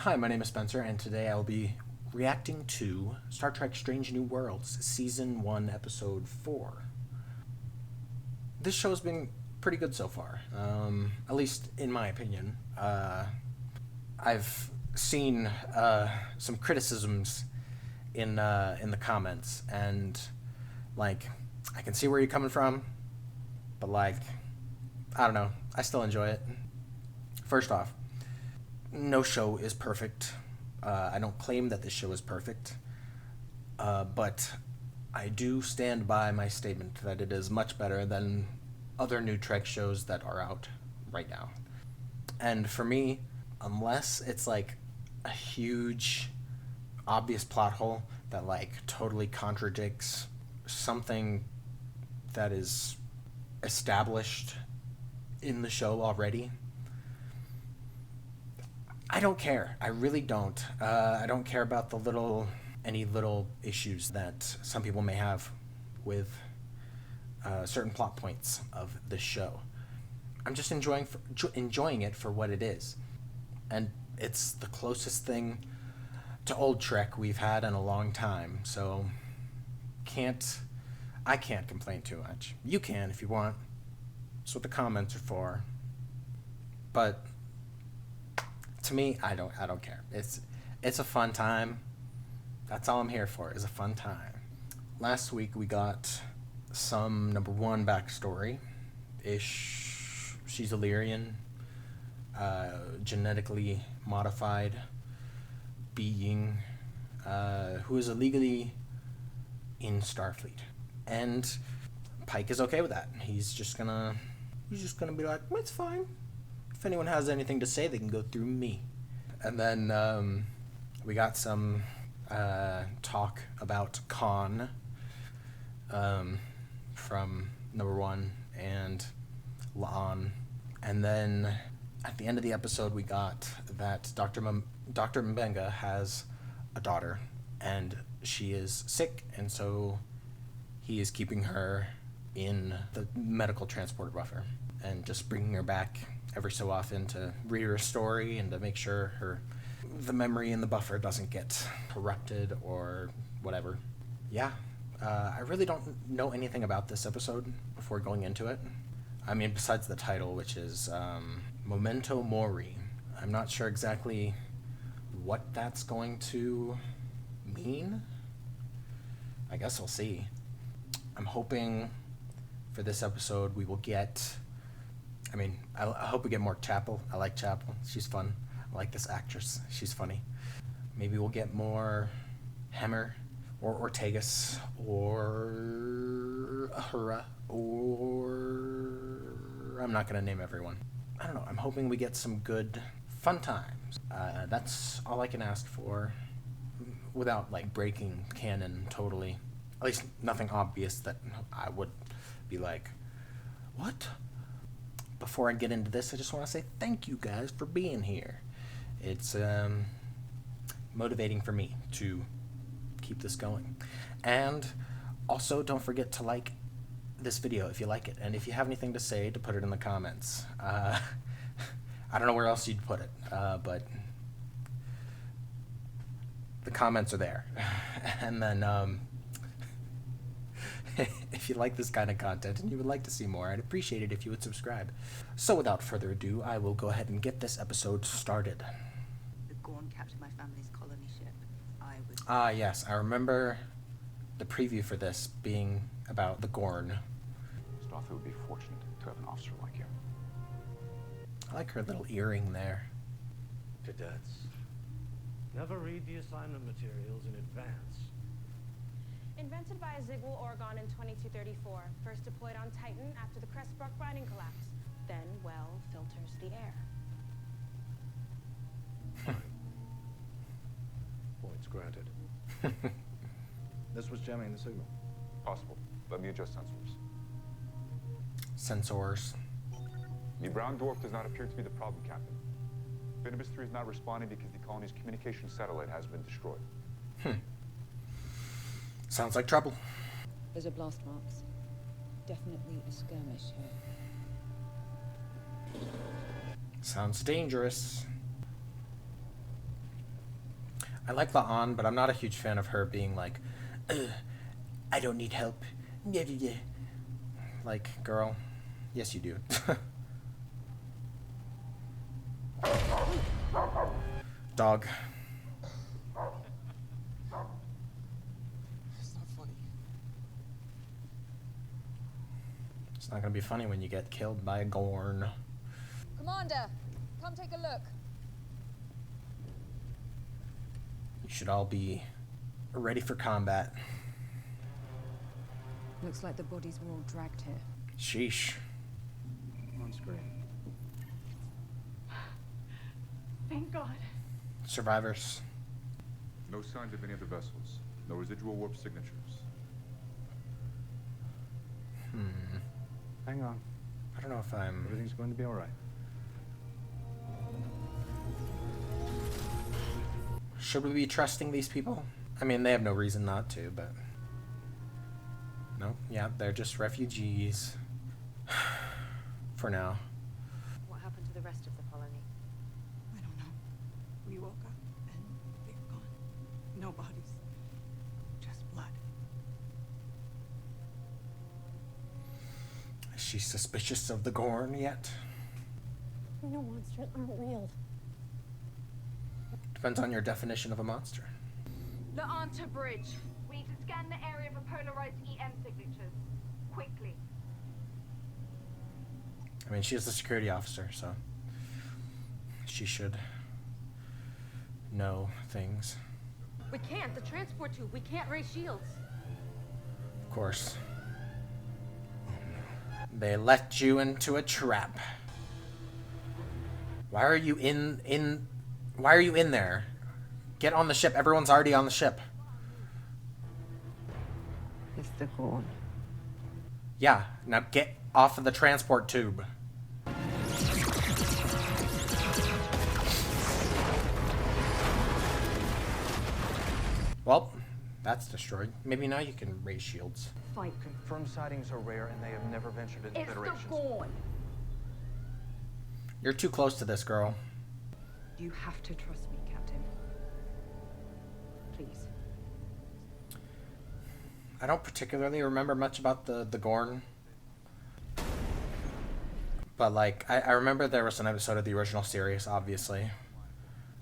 Hi, my name is Spencer, and today I will be reacting to Star Trek Strange New Worlds, Season 1, Episode 4. This show's been pretty good so far, at least in my opinion. I've seen some criticisms in the comments, and, like, I can see where you're coming from, but, like, I don't know, I still enjoy it. First off, no show is perfect. I don't claim that this show is perfect, but I do stand by my statement that it is much better than other new Trek shows that are out right now. And for me, unless it's like a huge, obvious plot hole that like totally contradicts something that is established in the show already, I don't care. I really don't. I don't care about any little issues that some people may have with certain plot points of the show. I'm just enjoying it for what it is, and it's the closest thing to old Trek we've had in a long time. So I can't complain too much. You can if you want. That's what the comments are for. But to me, I don't care. It's a fun time. That's all I'm here for, is a fun time. Last week we got some number one backstory ish. She's Illyrian, genetically modified being who is illegally in Starfleet, and Pike is okay with that. He's just gonna be like, well, it's fine. If anyone has anything to say, they can go through me. And then we got some talk about Khan from number one and La'an. And then at the end of the episode, we got that Dr. Mbenga has a daughter, and she is sick, and so he is keeping her in the medical transporter buffer and just bringing her back every so often to read her a story and to make sure the memory in the buffer doesn't get corrupted or whatever. Yeah, I really don't know anything about this episode before going into it. I mean, besides the title, which is Memento Mori. I'm not sure exactly what that's going to mean. I guess we'll see. I'm hoping for this episode we will get... I hope we get more Chapel. I like Chapel. She's fun. I like this actress. She's funny. Maybe we'll get more Hemmer or Ortegas or Ahura or... I'm not going to name everyone. I don't know. I'm hoping we get some good, fun times. That's all I can ask for without, like, breaking canon totally. At least nothing obvious that I would be like, what? Before I get into this, I just want to say thank you guys for being here. It's motivating for me to keep this going. And also, don't forget to like this video if you like it. And if you have anything to say, to put it in the comments. I don't know where else you'd put it, but the comments are there. And then... if you like this kind of content and you would like to see more, I'd appreciate it if you would subscribe. So without further ado, I will go ahead and get this episode started. The Gorn captured my family's colony ship. Yes, I remember the preview for this being about the Gorn. Starfleet would be fortunate to have an officer like you. I like her little earring there. Cadets, never read the assignment materials in advance. Invented by a Zigwell Orgon in 2234, first deployed on Titan after the Crestbrook mining collapse. Then, filters the air. Points granted. This was jamming the signal. Possible. Let me adjust sensors. Sensors. The brown dwarf does not appear to be the problem, Captain. Finibus 3 is not responding because the colony's communication satellite has been destroyed. Sounds like trouble. Those are blast marks. Definitely a skirmish here. Sounds dangerous. I like La'an, but I'm not a huge fan of her being like, I don't need help. Like, girl, yes you do. Dog. It's not funny. It's not gonna be funny when you get killed by a Gorn. Commander, come take a look. You should all be ready for combat. Looks like the bodies were all dragged here. Sheesh. On screen. Thank God. Survivors. No signs of any of the vessels. No residual warp signatures. Hang on. I don't know if I'm... Everything's going to be all right. Should we be trusting these people? I mean, they have no reason not to, but... No, yeah, they're just refugees. For now. What happened to the rest of the colony? I don't know. We woke up and they were gone. No bodies. Just blood. Is she suspicious of the Gorn yet? We know monsters aren't real. Depends on your definition of a monster. The Anta Bridge. We need to scan the area for polarized EM signatures. Quickly. I mean, she's the security officer, so... she should know things. We can't. The transport tube. We can't raise shields. Of course. They let you into a trap. Why are you why are you in there? Get on the ship. Everyone's already on the ship. It's the Gorn. Yeah, now get off of the transport tube. Well, that's destroyed. Maybe now you can raise shields. Fight. Confirmed sightings are rare and they have never ventured into It's the Federations. Gorn. You're too close to this, girl. You have to trust me, Captain. Please. I don't particularly remember much about the Gorn. But, like, I remember there was an episode of the original series, obviously. And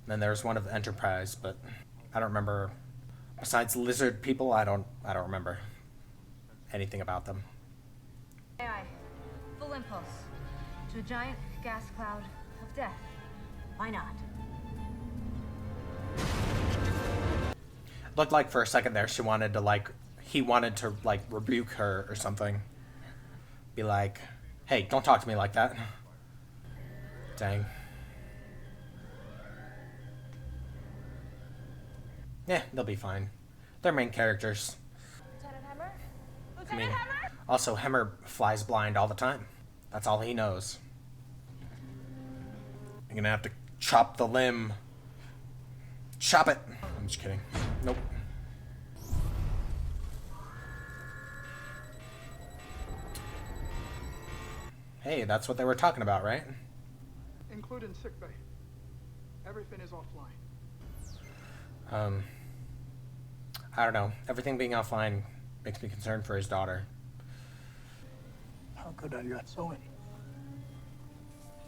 then there was one of the Enterprise, but I don't remember. Besides lizard people, I don't remember anything about them. AI. Full impulse. To a giant gas cloud of death. Why not? Looked like for a second there she wanted to, like, he wanted to, like, rebuke her or something. Be like, hey, don't talk to me like that. Dang. Yeah, they'll be fine. They're main characters. Lieutenant Hemmer? I Lieutenant mean, Hemmer? also, Hemmer flies blind all the time. That's all he knows. You're gonna have to chop the limb. Chop it! I'm just kidding. Nope. Hey, that's what they were talking about, right? Including sickbay. Everything is offline. I don't know. Everything being offline makes me concerned for his daughter. How could I got so many?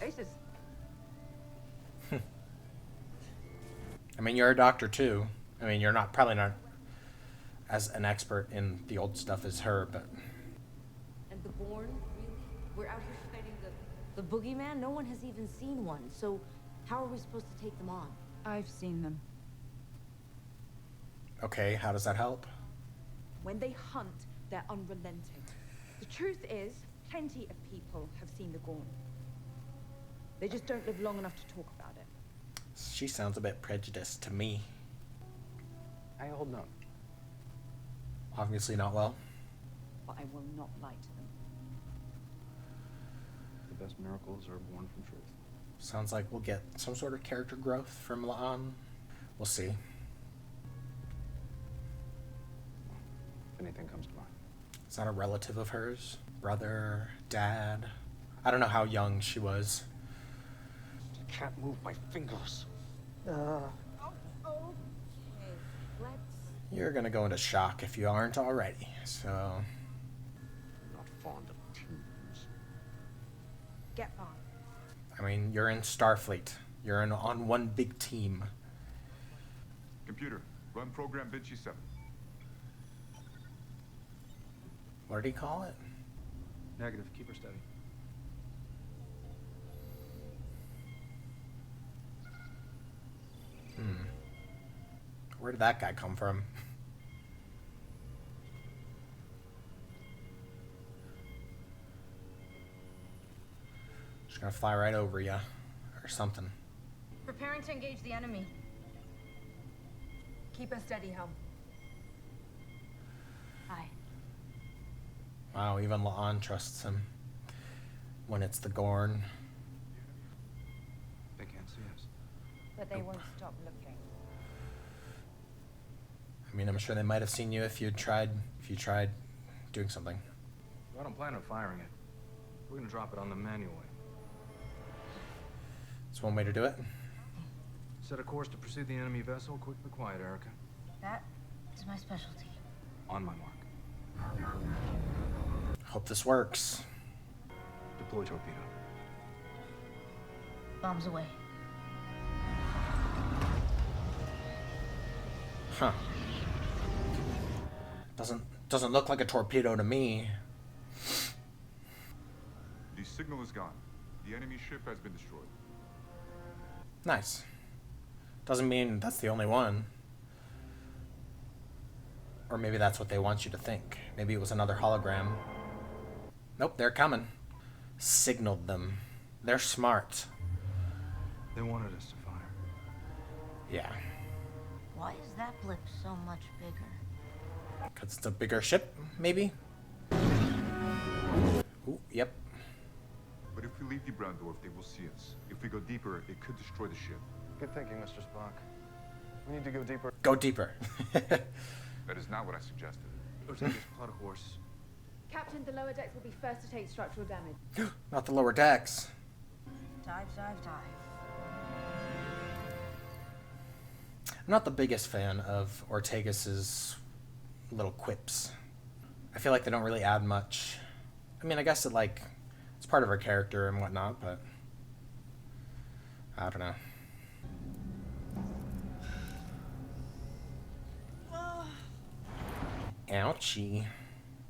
Aces. I mean, you're a doctor too. I mean, you're probably not as an expert in the old stuff as her, but... And the Gorn? Really? We're out here fighting the boogeyman? No one has even seen one. So how are we supposed to take them on? I've seen them. Okay, how does that help? When they hunt, they're unrelenting. The truth is, plenty of people have seen the Gorn. They just don't live long enough to talk about it. She sounds a bit prejudiced to me. How you holding up? Obviously not well. But I will not lie to them. The best miracles are born from truth. Sounds like we'll get some sort of character growth from La'an. We'll see. If anything comes to mind. Is that a relative of hers? Brother? Dad? I don't know how young she was. I can't move my fingers. You're gonna go into shock if you aren't already, so... Not fond of teams. Get on. I mean, you're in Starfleet. You're on one big team. Computer, run program Vinci 7. What did he call it? Negative. Keep her steady. Where did that guy come from? Just gonna fly right over ya, or something. Preparing to engage the enemy. Keep a steady helm. Aye. Wow, even La'an trusts him. When it's the Gorn. They can't see us. But they won't stop looking. I mean, I'm sure they might have seen you if you tried doing something. I don't plan on firing it. We're gonna drop it on them manually. It's one way to do it. Set a course to pursue the enemy vessel. Quick but quiet, Erica. That is my specialty. On my mark. Hope this works. Deploy torpedo. Bombs away. Huh. Doesn't look like a torpedo to me. The signal is gone. The enemy ship has been destroyed. Nice. Doesn't mean that's the only one. Or maybe that's what they want you to think. Maybe it was another hologram. Nope, they're coming. Signaled them. They're smart. They wanted us to fire. Yeah. Why is that blip so much bigger? Because it's a bigger ship, maybe? Ooh, yep. But if we leave the Brandorf, they will see us. If we go deeper, it could destroy the ship. Good thinking, Mr. Spock. We need to go deeper. Go deeper. That is not what I suggested. Ortega's plot a horse. Captain, the lower decks will be first to take structural damage. Not the lower decks. Dive, dive, dive. I'm not the biggest fan of Ortegas's little quips. I feel like they don't really add much. I mean, I guess it's part of her character and whatnot, but I don't know. Ouchie.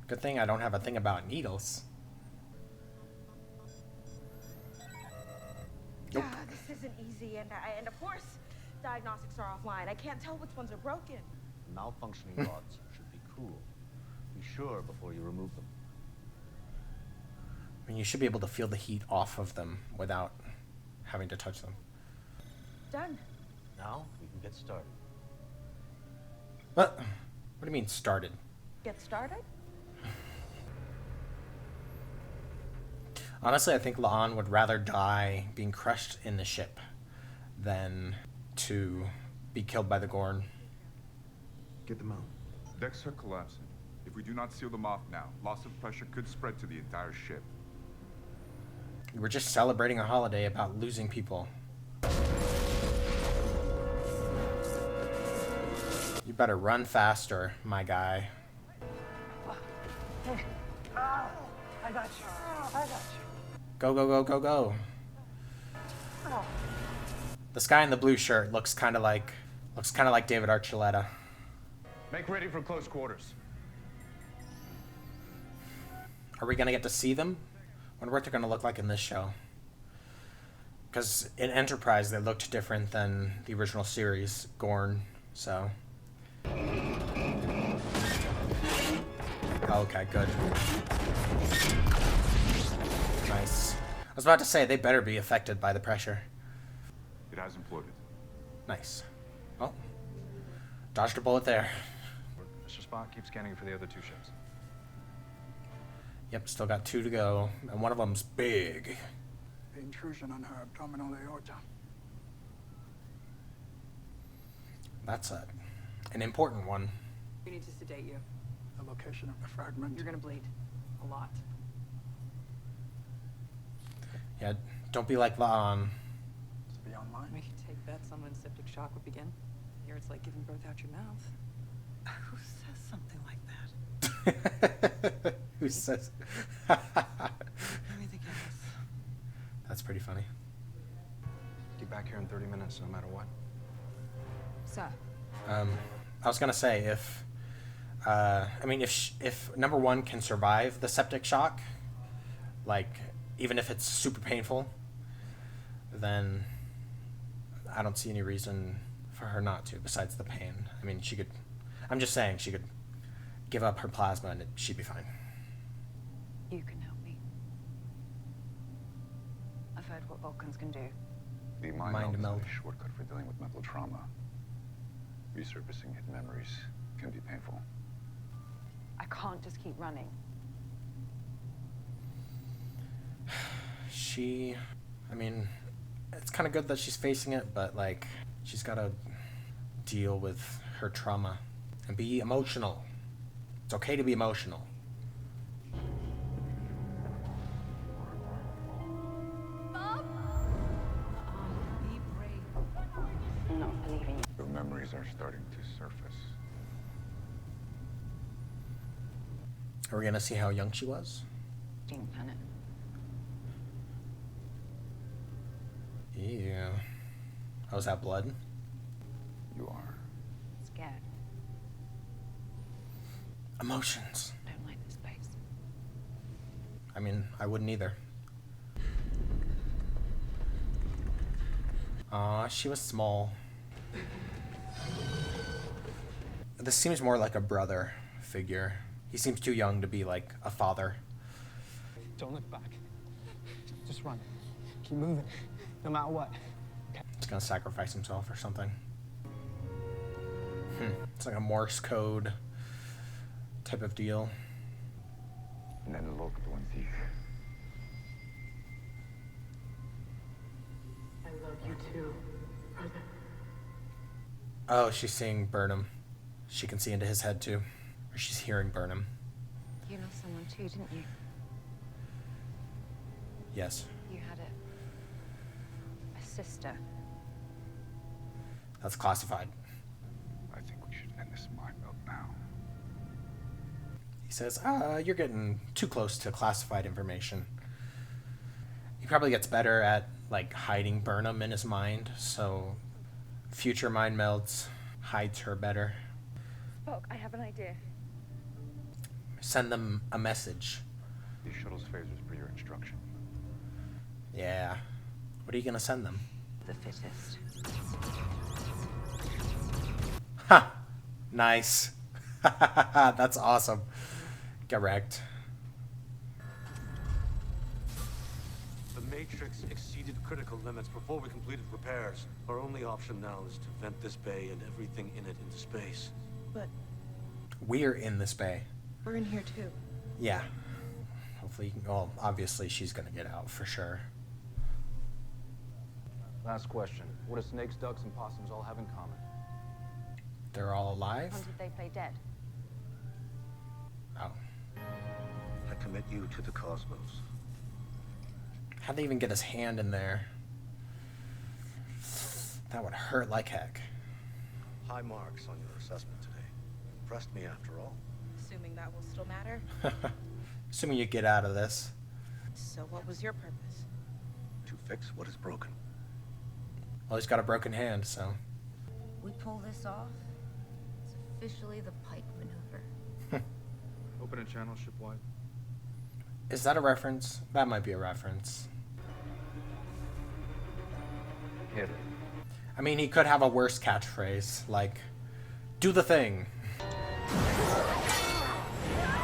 Good thing I don't have a thing about needles. Nope. This isn't easy, and of course, diagnostics are offline. I can't tell which ones are broken. Malfunctioning rods should be cool. Be sure before you remove them. I mean, you should be able to feel the heat off of them without having to touch them. Done. Now we can get started. What do you mean, started? Get started? Honestly, I think La'an would rather die being crushed in the ship than to be killed by the Gorn. Get them out. Decks are collapsing. If we do not seal them off now, loss of pressure could spread to the entire ship. We were just celebrating a holiday about losing people. You better run faster, my guy. I got you. I got you. Go, go, go, go, go. This guy in the blue shirt looks kind of like David Archuleta. Make ready for close quarters. Are we gonna get to see them? Wonder what they're gonna look like in this show. Because in Enterprise they looked different than the original series, Gorn. So. Okay, good. Nice. I was about to say, they better be affected by the pressure. It has imploded. Nice. Well, dodged a bullet there. Mr. Spock, keep scanning for the other two ships. Yep, still got 2 to go, and one of them's big. The intrusion on her abdominal aorta. That's an important one. We need to sedate you. The location of the fragment. You're gonna bleed. A lot. Yeah, don't be like La'an. To be online. We could take bets on when septic shock would begin. Here it's like giving birth out your mouth. Who says something like that? Who says? Everything else. That's pretty funny. Get back here in 30 minutes, no matter what. Sir. I was gonna say if, I mean, if number one can survive the septic shock, like even if it's super painful, then I don't see any reason for her not to. Besides the pain, I mean, she could. I'm just saying she could give up her plasma and she'd be fine. You can help me. I've heard what Vulcans can do. The mind meld is a shortcut for dealing with mental trauma. Resurfacing hidden memories can be painful. I can't just keep running. I mean, it's kind of good that she's facing it, but like, she's got to deal with her trauma and be emotional. It's okay to be emotional. Be brave. I'm not believing you. The memories are starting to surface. Are we gonna see how young she was? Gene planet. Yeah. Oh, is that blood? You are. Scared. Emotions. Don't like this place. I mean, I wouldn't either. Aw, she was small. This seems more like a brother figure. He seems too young to be like a father. Don't look back. Just run. Keep moving, no matter what. He's gonna sacrifice himself or something. It's like a Morse code type of deal. Nell'occhio in I love you too, brother. Oh, she's seeing Burnham. She can see into his head too. Or she's hearing Burnham. You lost someone too, didn't you? Yes. You had a sister. That's classified. I think we should end this mind meld now. He says, you're getting too close to classified information. He probably gets better at, like, hiding Burnham in his mind, so future mind melds hides her better. Spock, I have an idea. Send them a message. These shuttle's phasers per your instruction. Yeah. What are you gonna send them? The fittest. Ha! Nice. That's awesome. Get wrecked. The Matrix exceeded critical limits before we completed repairs. Our only option now is to vent this bay and everything in it into space. But We're in this bay. we're in here too. Yeah. Hopefully you can, well, obviously she's gonna get out for sure. Last question. What do snakes, ducks, and possums all have in common? They're all alive? When did they play dead? Oh. I commit you to the cosmos. How'd they even get his hand in there? That would hurt like heck. High marks on your assessment today. Impressed me after all. Assuming that will still matter. Assuming you get out of this. So what was your purpose? To fix what is broken. Well, he's got a broken hand, so. We pull this off, it's officially the Pike maneuver. Open a channel shipwide. Is that a reference? That might be a reference. Hit it. I mean, he could have a worse catchphrase, like, do the thing.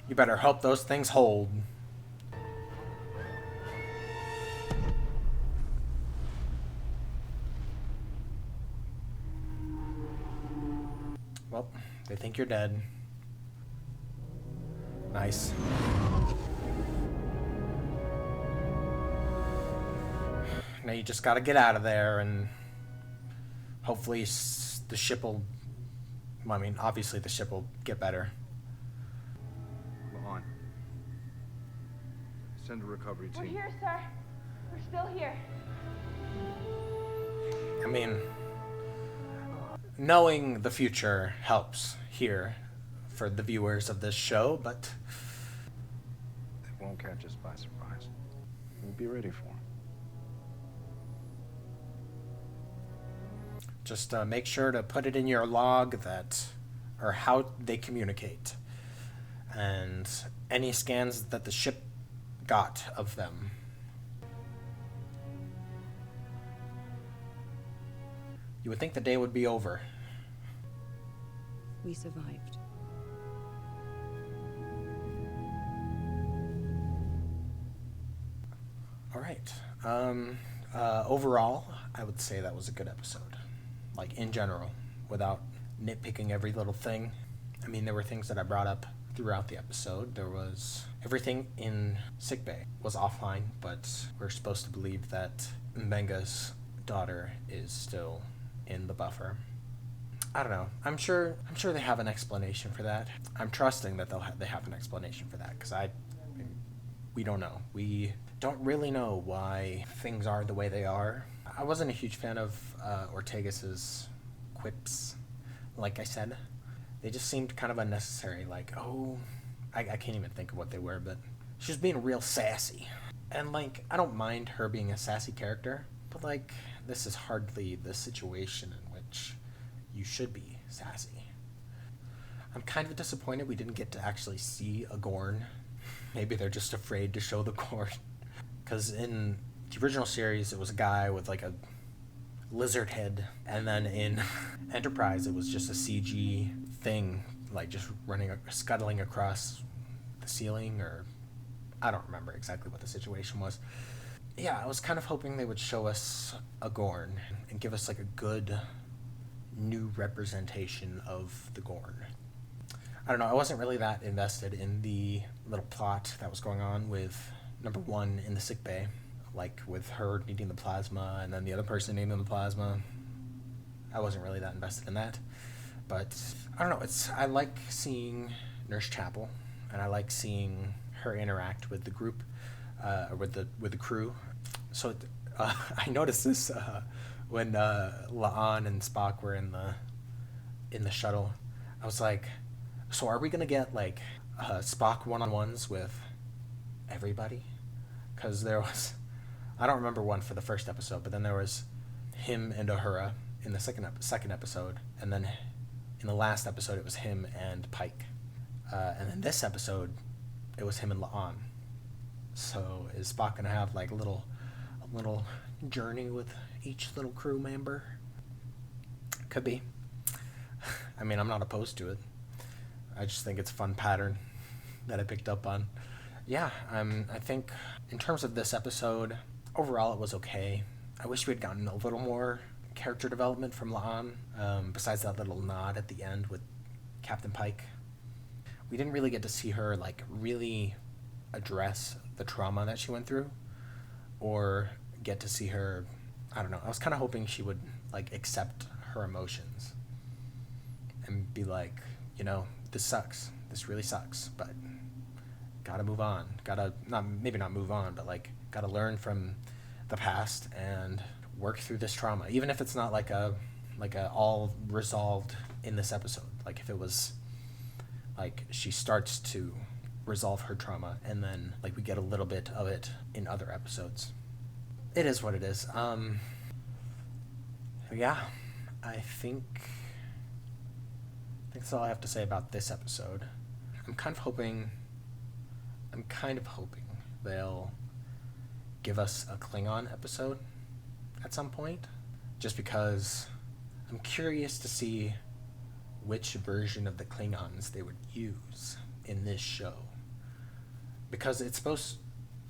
You better hope those things hold. Well, they think you're dead. Nice. Now you just gotta get out of there and hopefully the ship will, well, I mean, obviously the ship will get better. Lahan. Send a recovery team. We're here, sir. We're still here. I mean, knowing the future helps here for the viewers of this show, but It won't catch us by surprise. We'll be ready for him. just make sure to put it in your log that, or how they communicate, and any scans that the ship got of them. You would think the day would be over. We survived. All right. Overall, I would say that was a good episode. Like, in general, without nitpicking every little thing. I mean, there were things that I brought up throughout the episode. There was everything in sickbay was offline, but we're supposed to believe that Mbenga's daughter is still in the buffer. I don't know. I'm sure they have an explanation for that. I'm trusting that they have an explanation for that, because we don't know. We don't really know why things are the way they are. I wasn't a huge fan of Ortegas's quips. Like I said, they just seemed kind of unnecessary. Like, I can't even think of what they were, but she was being real sassy. And, like, I don't mind her being a sassy character, but, like, this is hardly the situation in which you should be sassy. I'm kind of disappointed we didn't get to actually see a Gorn. Maybe they're just afraid to show the Gorn. Because in the original series, it was a guy with, like, a lizard head. And then in Enterprise, it was just a CG thing, like, just scuttling across the ceiling, or I don't remember exactly what the situation was. Yeah, I was kind of hoping they would show us a Gorn and give us, like, a good new representation of the Gorn. I don't know, I wasn't really that invested in the little plot that was going on with number one in the sickbay, like with her needing the plasma and then the other person needing the plasma. I wasn't really that invested in that. But I don't know, I like seeing Nurse Chapel, and I like seeing her interact with the group, with the crew. So I noticed this when La'an and Spock were in the shuttle. I was like, so are we gonna get, like, Spock one-on-ones with everybody? Because there was, I don't remember one for the first episode, but then there was him and Uhura in the second episode, and then in the last episode it was him and Pike, and then this episode it was him and La'an. So is Spock gonna have, like, a little journey with each little crew member? Could be. I mean, I'm not opposed to it. I just think it's a fun pattern that I picked up on. Yeah, I think in terms of this episode, overall it was okay. I wish we had gotten a little more character development from La'an, besides that little nod at the end with Captain Pike. We didn't really get to see her, like, really address the trauma that she went through, or get to see her, I don't know, I was kind of hoping she would, like, accept her emotions and be like, you know, this sucks, this really sucks, but gotta move on, maybe not move on, but, like, gotta learn from the past and work through this trauma, even if it's not like a all resolved in this episode. Like, if it was like she starts to resolve her trauma and then, like, we get a little bit of it in other episodes. It is what it is. Yeah, I think that's all I have to say about this episode. I'm kind of hoping they'll give us a Klingon episode at some point, just because I'm curious to see which version of the Klingons they would use in this show. Because it's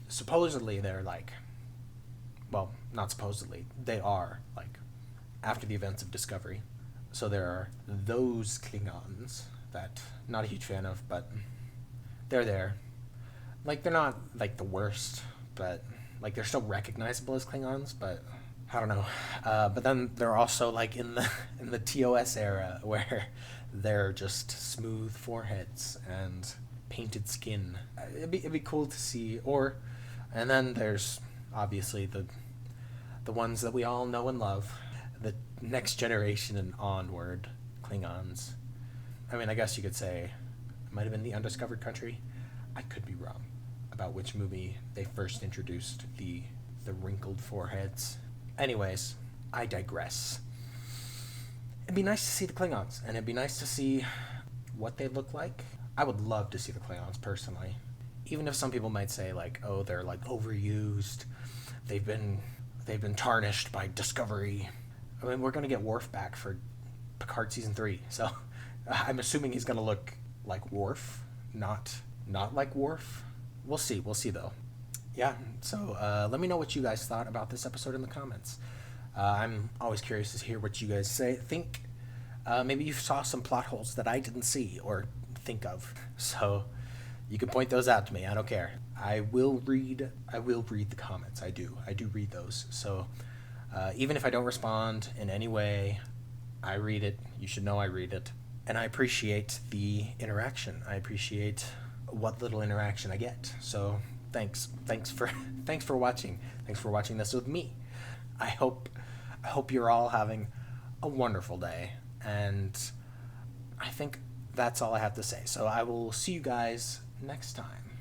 supposedly they're, like, well, not supposedly, they are, like, after the events of Discovery. So there are those Klingons that I'm not a huge fan of, but they're there. Like, they're not, like, the worst, but, like, they're still recognizable as Klingons, but I don't know. But then they're also, like, in the TOS era, where they're just smooth foreheads and painted skin. It'd be cool to see. And then there's obviously the ones that we all know and love, the next generation and onward Klingons. I mean, I guess you could say it might have been the undiscovered country. I could be wrong about which movie they first introduced the wrinkled foreheads. Anyways, I digress. It'd be nice to see the Klingons, and it'd be nice to see what they look like. I would love to see the Klingons personally. Even if some people might say like, oh, they're like overused. They've been tarnished by Discovery. I mean, we're gonna get Worf back for Picard season 3, so I'm assuming he's gonna look like Worf, not like Worf. We'll see though. Yeah, so let me know what you guys thought about this episode in the comments. I'm always curious to hear what you guys think. Maybe you saw some plot holes that I didn't see or think of. So you can point those out to me. I don't care. I will read the comments. I do read those. So even if I don't respond in any way, I read it. You should know I read it. And I appreciate the interaction. I appreciate what little interaction I get. So thanks for watching. Thanks for watching this with me. I hope you're all having a wonderful day, and I think that's all I have to say. So I will see you guys next time.